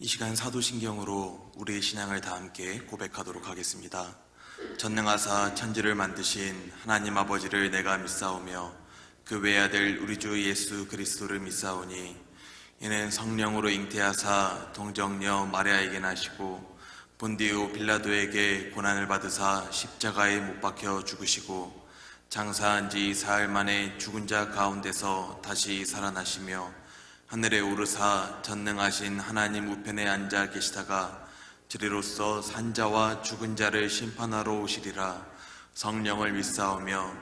시간 사도신경으로 우리의 신앙을 다 함께 고백하도록 하겠습니다. 전능하사 천지를 만드신 하나님 아버지를 내가 믿사오며 그 외아들 우리 주 예수 그리스도를 믿사오니 이는 성령으로 잉태하사 동정녀 마리아에게 나시고 본디오 빌라도에게 고난을 받으사 십자가에 못 박혀 죽으시고 장사한 지 사흘 만에 죽은 자 가운데서 다시 살아나시며 하늘에 오르사 전능하신 하나님 우편에 앉아 계시다가 저리로서 산자와 죽은 자를 심판하러 오시리라. 성령을 믿사오며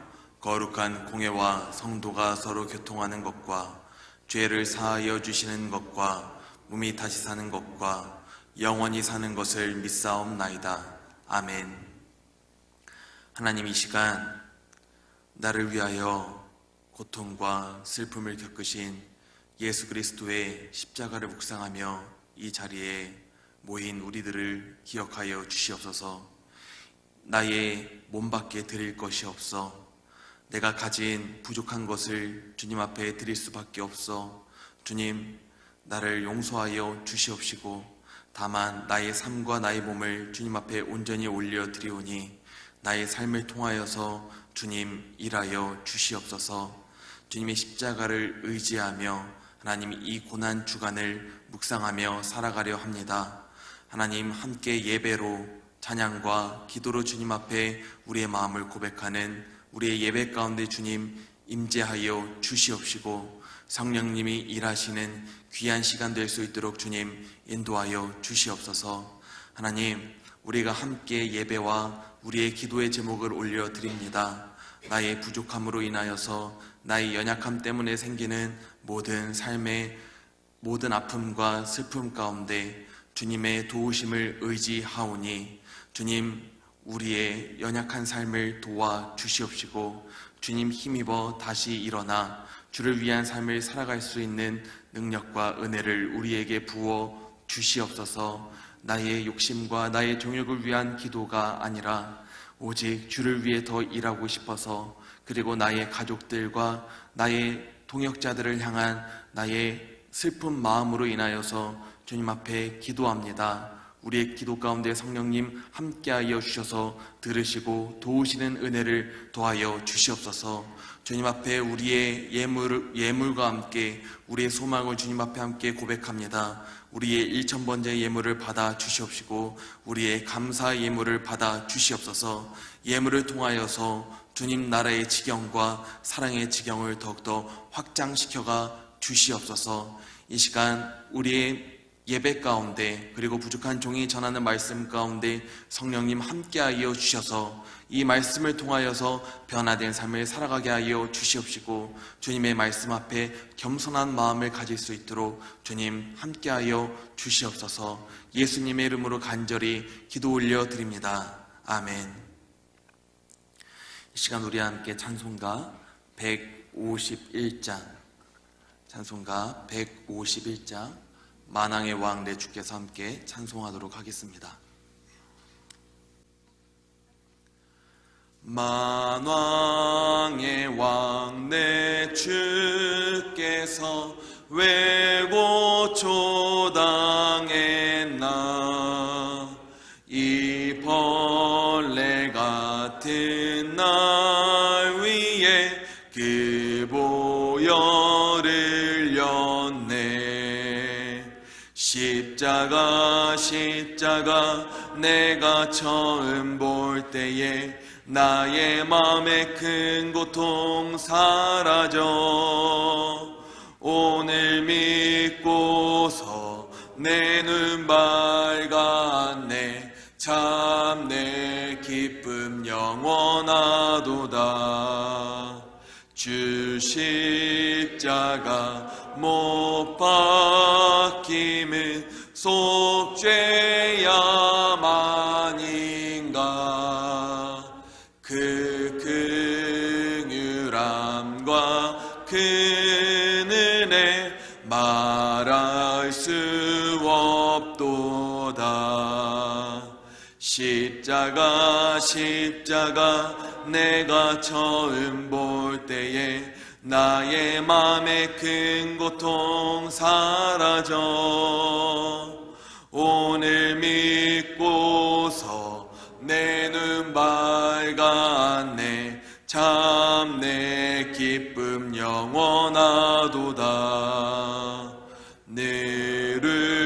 거룩한 공회와 성도가 서로 교통하는 것과 죄를 사하여 주시는 것과 몸이 다시 사는 것과 영원히 사는 것을 믿사옵나이다. 아멘. 하나님, 이 시간 나를 위하여 고통과 슬픔을 겪으신 예수 그리스도의 십자가를 묵상하며 이 자리에 모인 우리들을 기억하여 주시옵소서. 나의 몸밖에 드릴 것이 없어 내가 가진 부족한 것을 주님 앞에 드릴 수밖에 없어 주님, 나를 용서하여 주시옵시고 다만 나의 삶과 나의 몸을 주님 앞에 온전히 올려드리오니 나의 삶을 통하여서 주님 일하여 주시옵소서. 주님의 십자가를 의지하며 하나님, 이 고난 주간을 묵상하며 살아가려 합니다. 하나님, 함께 예배로 찬양과 기도로 주님 앞에 우리의 마음을 고백하는 우리의 예배 가운데 주님 임재하여 주시옵시고 성령님이 일하시는 귀한 시간 될 수 있도록 주님 인도하여 주시옵소서. 하나님, 우리가 함께 예배와 우리의 기도의 제목을 올려드립니다. 나의 부족함으로 인하여서 나의 연약함 때문에 생기는 모든 삶의 모든 아픔과 슬픔 가운데 주님의 도우심을 의지하오니 주님, 우리의 연약한 삶을 도와 주시옵시고 주님 힘입어 다시 일어나 주를 위한 삶을 살아갈 수 있는 능력과 은혜를 우리에게 부어 주시옵소서. 나의 욕심과 나의 정욕을 위한 기도가 아니라 오직 주를 위해 더 일하고 싶어서, 그리고 나의 가족들과 나의 동역자들을 향한 나의 슬픈 마음으로 인하여서 주님 앞에 기도합니다. 우리의 기도 가운데 성령님 함께하여 주셔서 들으시고 도우시는 은혜를 더하여 주시옵소서. 주님 앞에 우리의 예물과 함께 우리의 소망을 주님 앞에 함께 고백합니다. 우리의 1000번째 예물을 받아 주시옵시고 우리의 감사의 예물을 받아 주시옵소서. 예물을 통하여서 주님 나라의 지경과 사랑의 지경을 더욱더 확장시켜가 주시옵소서. 이 시간 우리의 예배 가운데 그리고 부족한 종이 전하는 말씀 가운데 성령님 함께하여 주셔서 이 말씀을 통하여서 변화된 삶을 살아가게 하여 주시옵시고 주님의 말씀 앞에 겸손한 마음을 가질 수 있도록 주님 함께하여 주시옵소서. 예수님의 이름으로 간절히 기도 올려드립니다. 아멘. 이 시간 우리 함께 찬송가 151장, 찬송가 151장 만왕의 왕 내 주께서 함께 찬송하도록 하겠습니다. 만왕의 왕 내 주께서 외고초 당했나 이 벌레 같은 날 위에 그 보혈을 였네. 십자가 내가 처음 볼 때에 나의 마음의 큰 고통 사라져 오늘 믿고서 내 눈 밝았네. 참 내 기쁨 영원하도다. 주 십자가 못 박힘은 속죄야만인가. 그 긍휼함과 그 은혜 말할 수 없도다. 십자가 내가 처음 볼 때에 나의 맘의 큰 고통 사라져 늘으러도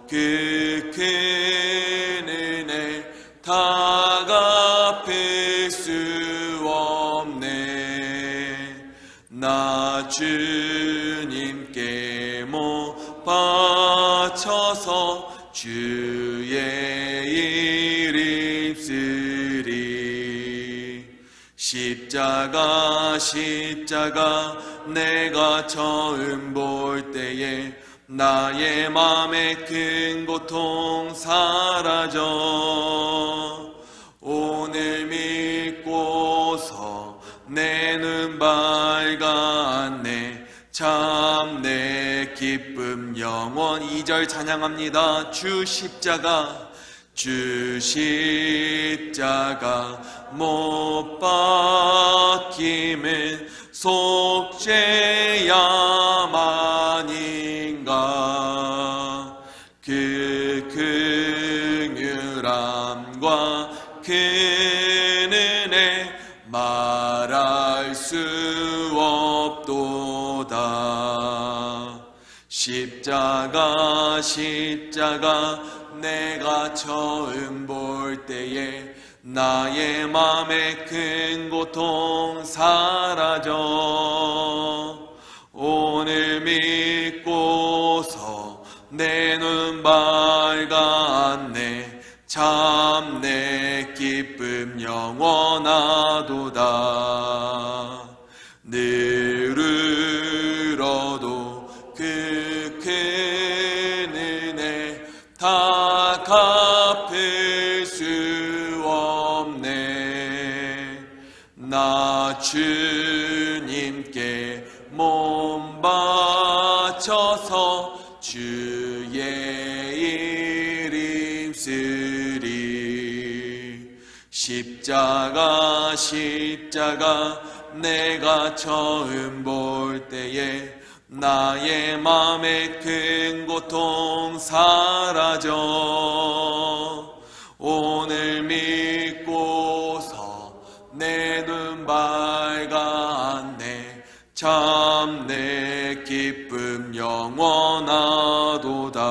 그 큰 은혜 다 갚을 수 없네. 나 주님께 못 바쳐서 주의 이름 쓰리. 십자가 내가 처음 볼 때에 나의 맘의 큰 고통 사라져. 오늘 믿고서 내 눈 밝았네. 참 내 기쁨 영원. 2절 찬양합니다. 주 십자가 못 박힘은 속죄야만인가. 그 긍휼함과 큰 은혜 말할 수 없도다. 십자가 내가 처음 볼 때에 나의 맘의 큰 고통 사라져. 오늘 믿고서 내 눈 밝았네. 참 내 기쁨 영원하도다. 늘으러도 그 큰 은혜 다 갚을 수 없네. 나 주님께 몸 바쳐서 주의 이름 쓰리. 십자가 내가 처음 볼 때에 나의 맘의 큰 고통 사라져. 오늘 믿고서 내 눈 밝았네. 참 내 기쁨 영원하도다.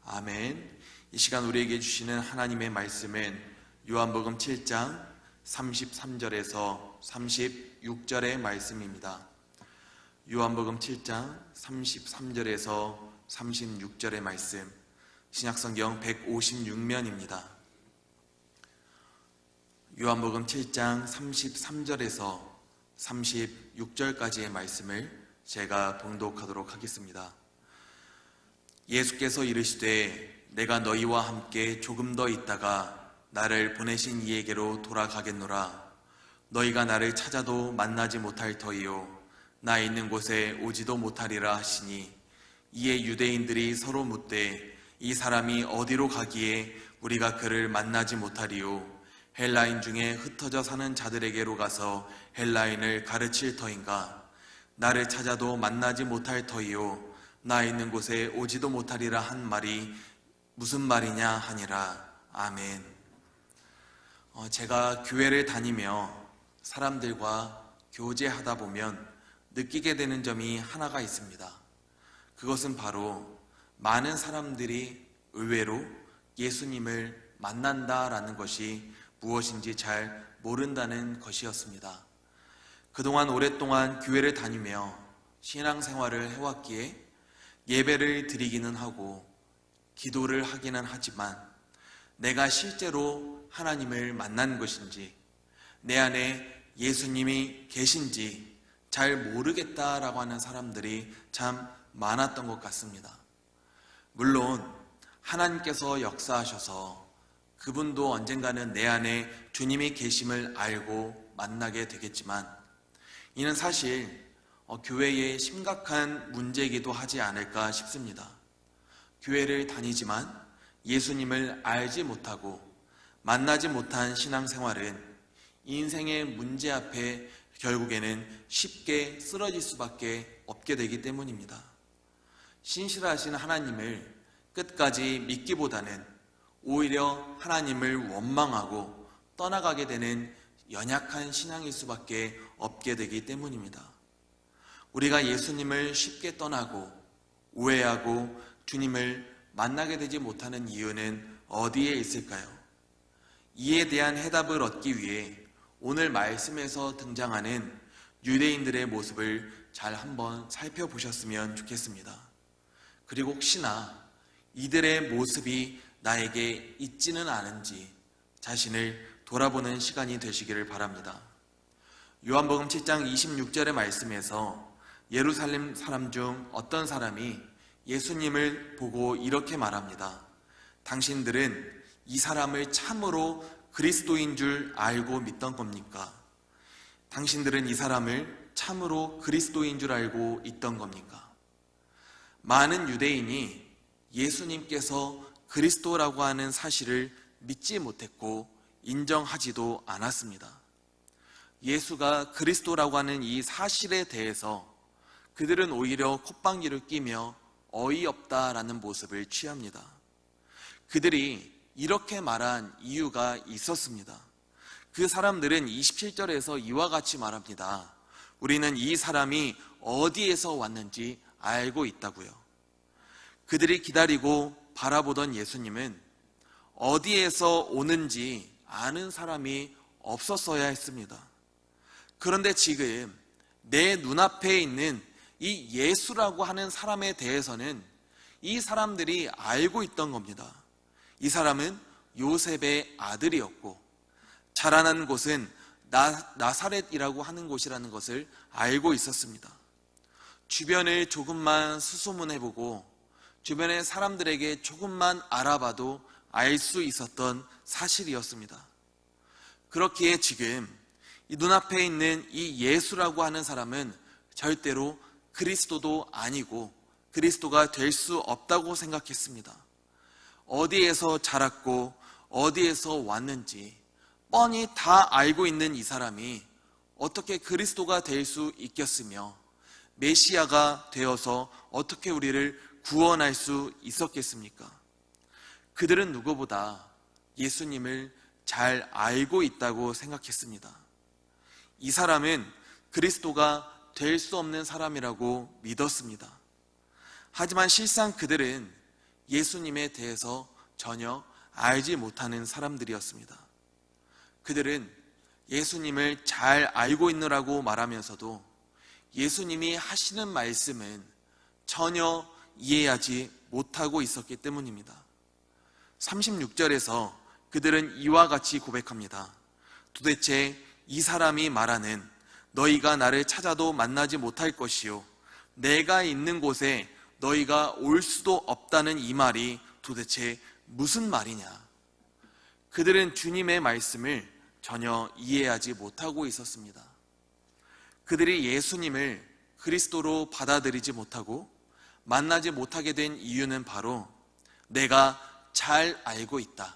아멘. 이 시간 우리에게 주시는 하나님의 말씀은 요한복음 7장 33절에서 36절의 말씀입니다. 요한복음 7장 33절에서 36절의 말씀, 신약성경 156면입니다. 요한복음 7장 33절에서 36절까지의 말씀을 제가 봉독하도록 하겠습니다. 예수께서 이르시되 내가 너희와 함께 조금 더 있다가 나를 보내신 이에게로 돌아가겠노라. 너희가 나를 찾아도 만나지 못할 터이요 나 있는 곳에 오지도 못하리라 하시니, 이에 유대인들이 서로 묻되 이 사람이 어디로 가기에 우리가 그를 만나지 못하리요? 헬라인 중에 흩어져 사는 자들에게로 가서 헬라인을 가르칠 터인가? 나를 찾아도 만나지 못할 터이요 나 있는 곳에 오지도 못하리라 한 말이 무슨 말이냐 하니라. 아멘. 제가 교회를 다니며 사람들과 교제하다 보면 느끼게 되는 점이 하나가 있습니다. 그것은 바로 많은 사람들이 의외로 예수님을 만난다라는 것이 무엇인지 잘 모른다는 것이었습니다. 그동안 오랫동안 교회를 다니며 신앙생활을 해왔기에 예배를 드리기는 하고 기도를 하기는 하지만 내가 실제로 하나님을 만난 것인지, 내 안에 예수님이 계신지 잘 모르겠다라고 하는 사람들이 참 많았던 것 같습니다. 물론 하나님께서 역사하셔서 그분도 언젠가는 내 안에 주님이 계심을 알고 만나게 되겠지만, 이는 사실 교회의 심각한 문제이기도 하지 않을까 싶습니다. 교회를 다니지만 예수님을 알지 못하고 만나지 못한 신앙생활은 인생의 문제 앞에 결국에는 쉽게 쓰러질 수밖에 없게 되기 때문입니다. 신실하신 하나님을 끝까지 믿기보다는 오히려 하나님을 원망하고 떠나가게 되는 연약한 신앙일 수밖에 없게 되기 때문입니다. 우리가 예수님을 쉽게 떠나고 오해하고 주님을 만나게 되지 못하는 이유는 어디에 있을까요? 이에 대한 해답을 얻기 위해 오늘 말씀에서 등장하는 유대인들의 모습을 잘 한번 살펴보셨으면 좋겠습니다. 그리고 혹시나 이들의 모습이 나에게 있지는 않은지 자신을 돌아보는 시간이 되시기를 바랍니다. 요한복음 7장 26절의 말씀에서 예루살렘 사람 중 어떤 사람이 예수님을 보고 이렇게 말합니다. 당신들은 이 사람을 참으로 그리스도인 줄 알고 믿던 겁니까? 당신들은 이 사람을 참으로 그리스도인 줄 알고 있던 겁니까? 많은 유대인이 예수님께서 그리스도라고 하는 사실을 믿지 못했고 인정하지도 않았습니다. 예수가 그리스도라고 하는 이 사실에 대해서 그들은 오히려 콧방귀를 뀌며 어이없다라는 모습을 취합니다. 그들이 이렇게 말한 이유가 있었습니다. 그 사람들은 27절에서 이와 같이 말합니다. 우리는 이 사람이 어디에서 왔는지 알고 있다고요. 그들이 기다리고 바라보던 예수님은 어디에서 오는지 아는 사람이 없었어야 했습니다. 그런데 지금 내 눈앞에 있는 이 예수라고 하는 사람에 대해서는 이 사람들이 알고 있던 겁니다. 이 사람은 요셉의 아들이었고 자라난 곳은 나사렛이라고 하는 곳이라는 것을 알고 있었습니다. 주변을 조금만 수소문해보고 주변의 사람들에게 조금만 알아봐도 알 수 있었던 사실이었습니다. 그렇기에 지금 이 눈앞에 있는 이 예수라고 하는 사람은 절대로 그리스도도 아니고 그리스도가 될 수 없다고 생각했습니다. 어디에서 자랐고 어디에서 왔는지 뻔히 다 알고 있는 이 사람이 어떻게 그리스도가 될 수 있겠으며 메시아가 되어서 어떻게 우리를 구원할 수 있었겠습니까? 그들은 누구보다 예수님을 잘 알고 있다고 생각했습니다. 이 사람은 그리스도가 될 수 없는 사람이라고 믿었습니다. 하지만 실상 그들은 예수님에 대해서 전혀 알지 못하는 사람들이었습니다. 그들은 예수님을 잘 알고 있느라고 말하면서도 예수님이 하시는 말씀은 전혀 이해하지 못하고 있었기 때문입니다. 36절에서 그들은 이와 같이 고백합니다. 도대체 이 사람이 말하는 너희가 나를 찾아도 만나지 못할 것이요 내가 있는 곳에 너희가 올 수도 없다는 이 말이 도대체 무슨 말이냐? 그들은 주님의 말씀을 전혀 이해하지 못하고 있었습니다. 그들이 예수님을 그리스도로 받아들이지 못하고 만나지 못하게 된 이유는 바로 내가 잘 알고 있다.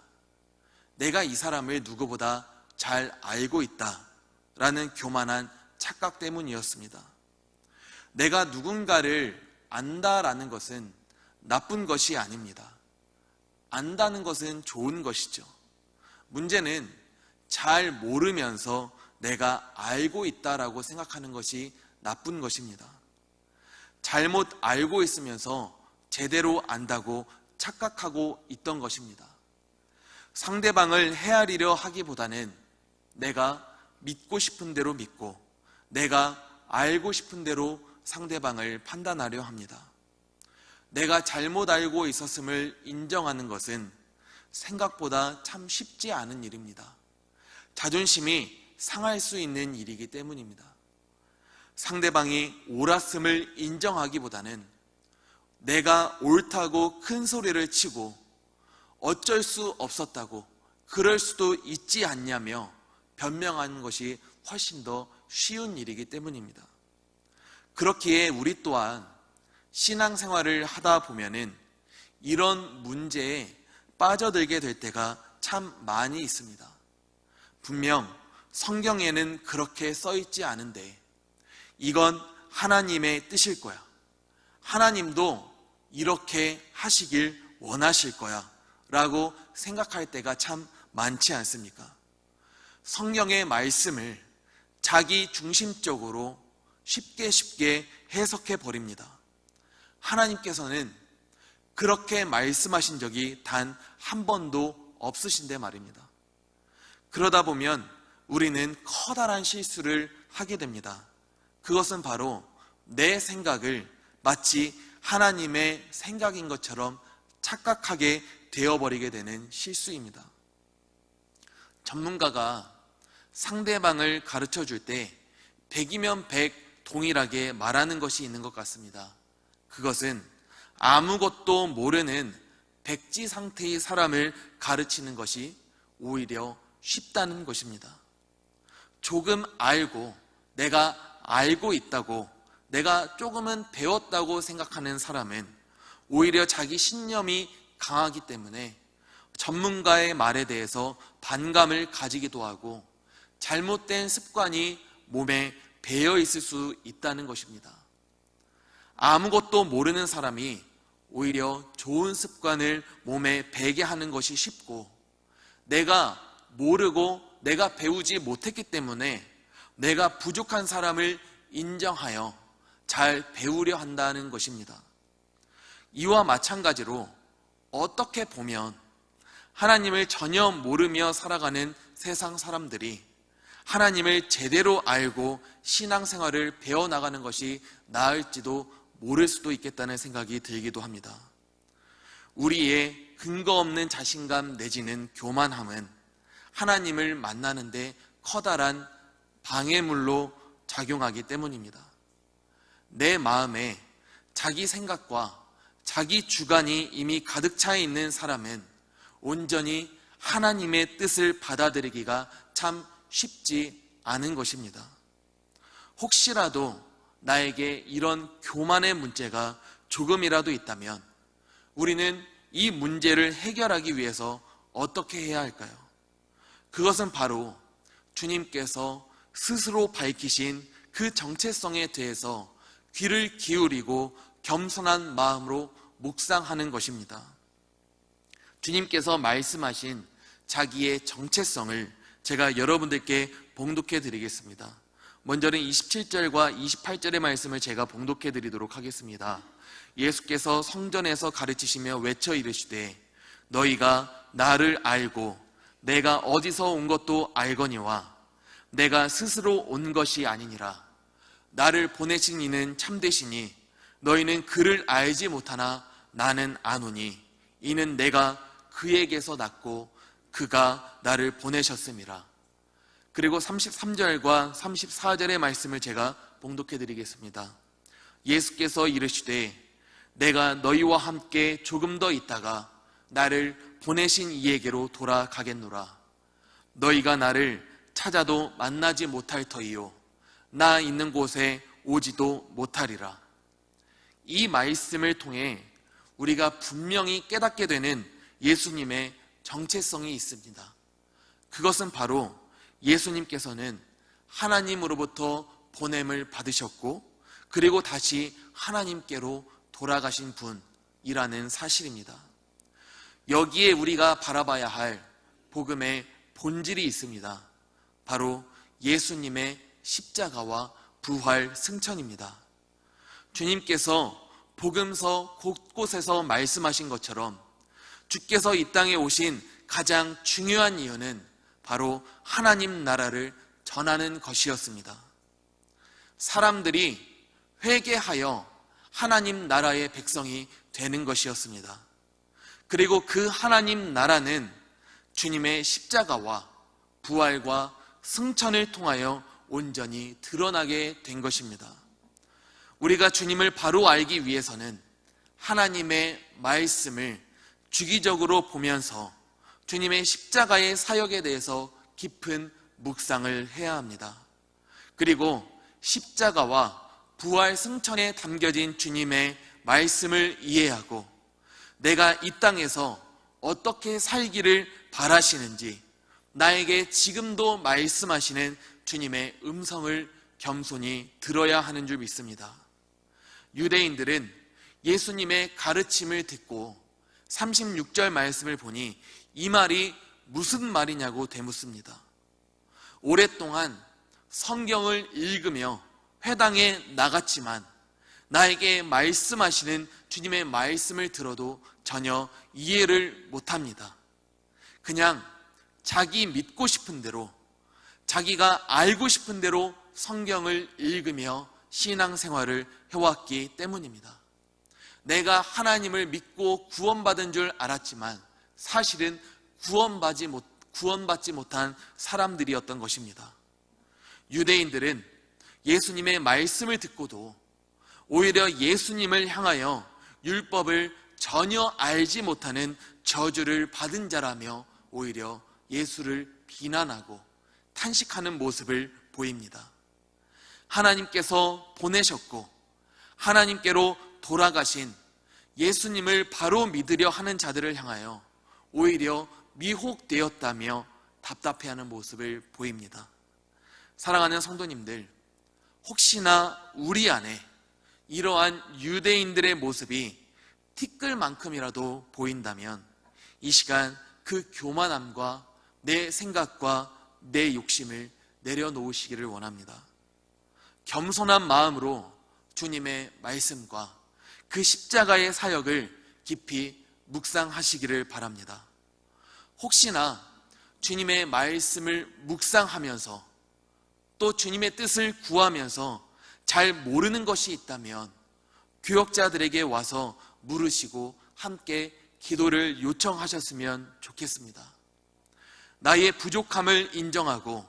내가 이 사람을 누구보다 잘 알고 있다라는 교만한 착각 때문이었습니다. 내가 누군가를 안다라는 것은 나쁜 것이 아닙니다. 안다는 것은 좋은 것이죠. 문제는 잘 모르면서 내가 알고 있다라고 생각하는 것이 나쁜 것입니다. 잘못 알고 있으면서 제대로 안다고 착각하고 있던 것입니다. 상대방을 헤아리려 하기보다는 내가 믿고 싶은 대로 믿고 내가 알고 싶은 대로 상대방을 판단하려 합니다. 내가 잘못 알고 있었음을 인정하는 것은 생각보다 참 쉽지 않은 일입니다. 자존심이 상할 수 있는 일이기 때문입니다. 상대방이 옳았음을 인정하기보다는 내가 옳다고 큰 소리를 치고 어쩔 수 없었다고 그럴 수도 있지 않냐며 변명하는 것이 훨씬 더 쉬운 일이기 때문입니다. 그렇기에 우리 또한 신앙생활을 하다 보면은 이런 문제에 빠져들게 될 때가 참 많이 있습니다. 분명 성경에는 그렇게 써 있지 않은데 이건 하나님의 뜻일 거야. 하나님도 이렇게 하시길 원하실 거야 라고 생각할 때가 참 많지 않습니까? 성경의 말씀을 자기 중심적으로 쉽게 해석해 버립니다. 하나님께서는 그렇게 말씀하신 적이 단 한 번도 없으신데 말입니다. 그러다 보면 우리는 커다란 실수를 하게 됩니다. 그것은 바로 내 생각을 마치 하나님의 생각인 것처럼 착각하게 되어버리게 되는 실수입니다. 전문가가 상대방을 가르쳐 줄 때 100이면 100 동일하게 말하는 것이 있는 것 같습니다. 그것은 아무것도 모르는 백지 상태의 사람을 가르치는 것이 오히려 쉽다는 것입니다. 조금 알고 내가 알고 있다고, 내가 조금은 배웠다고 생각하는 사람은 오히려 자기 신념이 강하기 때문에 전문가의 말에 대해서 반감을 가지기도 하고 잘못된 습관이 몸에 배어 있을 수 있다는 것입니다. 아무것도 모르는 사람이 오히려 좋은 습관을 몸에 배게 하는 것이 쉽고, 내가 모르고 내가 배우지 못했기 때문에 내가 부족한 사람을 인정하여 잘 배우려 한다는 것입니다. 이와 마찬가지로 어떻게 보면 하나님을 전혀 모르며 살아가는 세상 사람들이 하나님을 제대로 알고 신앙생활을 배워나가는 것이 나을지도 모를 수도 있겠다는 생각이 들기도 합니다. 우리의 근거 없는 자신감 내지는 교만함은 하나님을 만나는데 커다란 방해물로 작용하기 때문입니다. 내 마음에 자기 생각과 자기 주관이 이미 가득 차 있는 사람은 온전히 하나님의 뜻을 받아들이기가 참 쉽지 않은 것입니다. 혹시라도 나에게 이런 교만의 문제가 조금이라도 있다면 우리는 이 문제를 해결하기 위해서 어떻게 해야 할까요? 그것은 바로 주님께서 스스로 밝히신 그 정체성에 대해서 귀를 기울이고 겸손한 마음으로 묵상하는 것입니다. 주님께서 말씀하신 자기의 정체성을 제가 여러분들께 봉독해 드리겠습니다. 먼저는 27절과 28절의 말씀을 제가 봉독해 드리도록 하겠습니다. 예수께서 성전에서 가르치시며 외쳐 이르시되 너희가 나를 알고 내가 어디서 온 것도 알거니와 내가 스스로 온 것이 아니니라. 나를 보내신 이는 참되시니 너희는 그를 알지 못하나 나는 아노니 이는 내가 그에게서 났고 그가 나를 보내셨음이라. 그리고 33절과 34절의 말씀을 제가 봉독해 드리겠습니다. 예수께서 이르시되 내가 너희와 함께 조금 더 있다가 나를 보내신 이에게로 돌아가겠노라. 너희가 나를 찾아도 만나지 못할 터이요 나 있는 곳에 오지도 못하리라. 이 말씀을 통해 우리가 분명히 깨닫게 되는 예수님의 정체성이 있습니다. 그것은 바로 예수님께서는 하나님으로부터 보냄을 받으셨고 그리고 다시 하나님께로 돌아가신 분이라는 사실입니다. 여기에 우리가 바라봐야 할 복음의 본질이 있습니다. 바로 예수님의 십자가와 부활 승천입니다. 주님께서 복음서 곳곳에서 말씀하신 것처럼 주께서 이 땅에 오신 가장 중요한 이유는 바로 하나님 나라를 전하는 것이었습니다. 사람들이 회개하여 하나님 나라의 백성이 되는 것이었습니다. 그리고 그 하나님 나라는 주님의 십자가와 부활과 승천을 통하여 온전히 드러나게 된 것입니다. 우리가 주님을 바로 알기 위해서는 하나님의 말씀을 주기적으로 보면서 주님의 십자가의 사역에 대해서 깊은 묵상을 해야 합니다. 그리고 십자가와 부활 승천에 담겨진 주님의 말씀을 이해하고 내가 이 땅에서 어떻게 살기를 바라시는지 나에게 지금도 말씀하시는 주님의 음성을 겸손히 들어야 하는 줄 믿습니다. 유대인들은 예수님의 가르침을 듣고 36절 말씀을 보니 이 말이 무슨 말이냐고 되묻습니다. 오랫동안 성경을 읽으며 회당에 나갔지만 나에게 말씀하시는 주님의 말씀을 들어도 전혀 이해를 못합니다. 그냥 자기 믿고 싶은 대로, 자기가 알고 싶은 대로 성경을 읽으며 신앙생활을 해왔기 때문입니다. 내가 하나님을 믿고 구원받은 줄 알았지만 사실은 구원받지 못한 사람들이었던 것입니다. 유대인들은 예수님의 말씀을 듣고도 오히려 예수님을 향하여 율법을 전혀 알지 못하는 저주를 받은 자라며 오히려 예수를 비난하고 탄식하는 모습을 보입니다. 하나님께서 보내셨고 하나님께로 돌아가신 예수님을 바로 믿으려 하는 자들을 향하여 오히려 미혹되었다며 답답해하는 모습을 보입니다. 사랑하는 성도님들, 혹시나 우리 안에 이러한 유대인들의 모습이 티끌만큼이라도 보인다면 이 시간 그 교만함과 내 생각과 내 욕심을 내려놓으시기를 원합니다. 겸손한 마음으로 주님의 말씀과 그 십자가의 사역을 깊이 묵상하시기를 바랍니다. 혹시나 주님의 말씀을 묵상하면서 또 주님의 뜻을 구하면서 잘 모르는 것이 있다면 교역자들에게 와서 물으시고 함께 기도를 요청하셨으면 좋겠습니다. 나의 부족함을 인정하고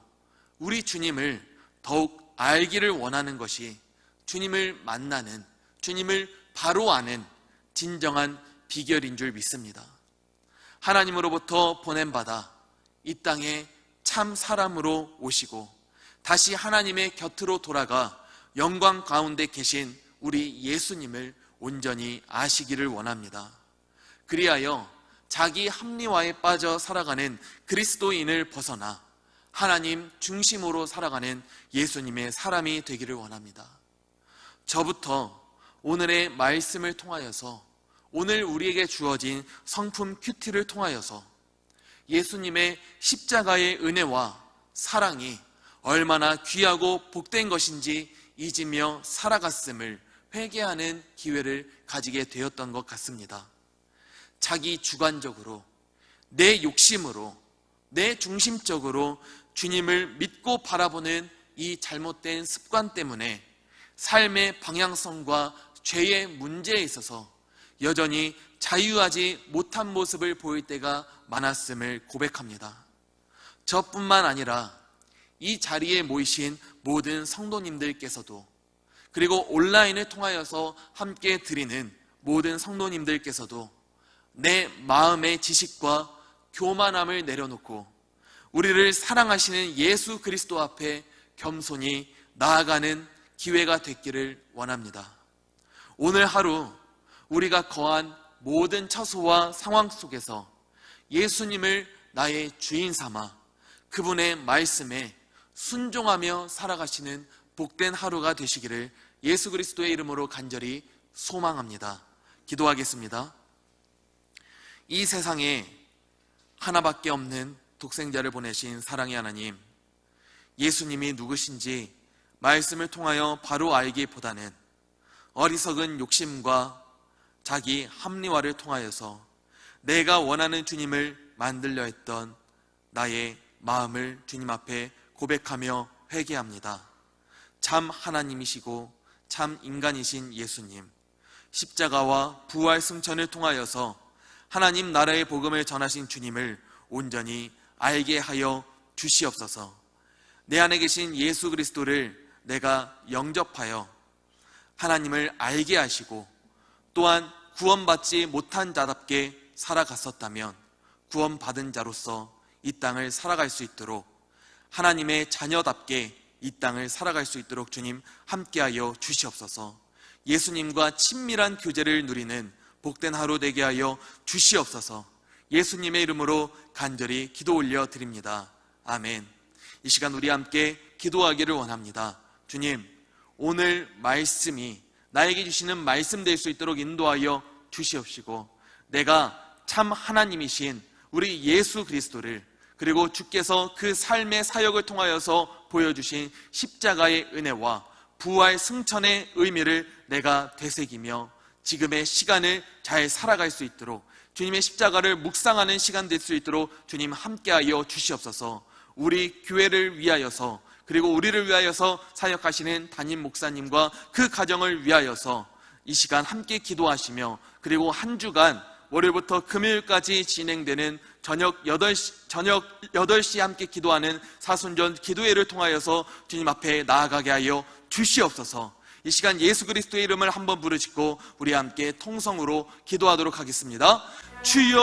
우리 주님을 더욱 알기를 원하는 것이 주님을 만나는, 주님을 바로 아는 진정한 비결인 줄 믿습니다. 하나님으로부터 보냄받아 이 땅에 참 사람으로 오시고 다시 하나님의 곁으로 돌아가 영광 가운데 계신 우리 예수님을 온전히 아시기를 원합니다. 그리하여 자기 합리화에 빠져 살아가는 그리스도인을 벗어나 하나님 중심으로 살아가는 예수님의 사람이 되기를 원합니다. 저부터 오늘의 말씀을 통하여서, 오늘 우리에게 주어진 성품 큐티를 통하여서 예수님의 십자가의 은혜와 사랑이 얼마나 귀하고 복된 것인지 잊으며 살아갔음을 회개하는 기회를 가지게 되었던 것 같습니다. 자기 주관적으로, 내 욕심으로, 내 중심적으로 주님을 믿고 바라보는 이 잘못된 습관 때문에 삶의 방향성과 죄의 문제에 있어서 여전히 자유하지 못한 모습을 보일 때가 많았음을 고백합니다. 저뿐만 아니라 이 자리에 모이신 모든 성도님들께서도, 그리고 온라인을 통하여서 함께 드리는 모든 성도님들께서도 내 마음의 지식과 교만함을 내려놓고 우리를 사랑하시는 예수 그리스도 앞에 겸손히 나아가는 기회가 됐기를 원합니다. 오늘 하루 우리가 거한 모든 처소와 상황 속에서 예수님을 나의 주인 삼아 그분의 말씀에 순종하며 살아가시는 복된 하루가 되시기를 예수 그리스도의 이름으로 간절히 소망합니다. 기도하겠습니다. 이 세상에 하나밖에 없는 독생자를 보내신 사랑의 하나님, 예수님이 누구신지 말씀을 통하여 바로 알기보다는 어리석은 욕심과 자기 합리화를 통하여서 내가 원하는 주님을 만들려 했던 나의 마음을 주님 앞에 고백하며 회개합니다. 참 하나님이시고 참 인간이신 예수님, 십자가와 부활 승천을 통하여서 하나님 나라의 복음을 전하신 주님을 온전히 알게 하여 주시옵소서. 내 안에 계신 예수 그리스도를 내가 영접하여 하나님을 알게 하시고 또한 구원받지 못한 자답게 살아갔었다면 구원받은 자로서 이 땅을 살아갈 수 있도록, 하나님의 자녀답게 이 땅을 살아갈 수 있도록 주님 함께하여 주시옵소서. 예수님과 친밀한 교제를 누리는 복된 하루 되게 하여 주시옵소서. 예수님의 이름으로 간절히 기도 올려 드립니다. 아멘. 이 시간 우리 함께 기도하기를 원합니다. 주님, 오늘 말씀이 나에게 주시는 말씀 될 수 있도록 인도하여 주시옵시고, 내가 참 하나님이신 우리 예수 그리스도를, 그리고 주께서 그 삶의 사역을 통하여서 보여주신 십자가의 은혜와 부활 승천의 의미를 내가 되새기며 지금의 시간을 잘 살아갈 수 있도록, 주님의 십자가를 묵상하는 시간 될 수 있도록 주님 함께하여 주시옵소서. 우리 교회를 위하여서, 그리고 우리를 위하여서 사역하시는 담임 목사님과 그 가정을 위하여서 이 시간 함께 기도하시며, 그리고 한 주간 월요일부터 금요일까지 진행되는 저녁 8시에 함께 기도하는 사순전 기도회를 통하여서 주님 앞에 나아가게 하여 주시옵소서. 이 시간 예수 그리스도의 이름을 한번 부르짖고 우리 함께 통성으로 기도하도록 하겠습니다. 주여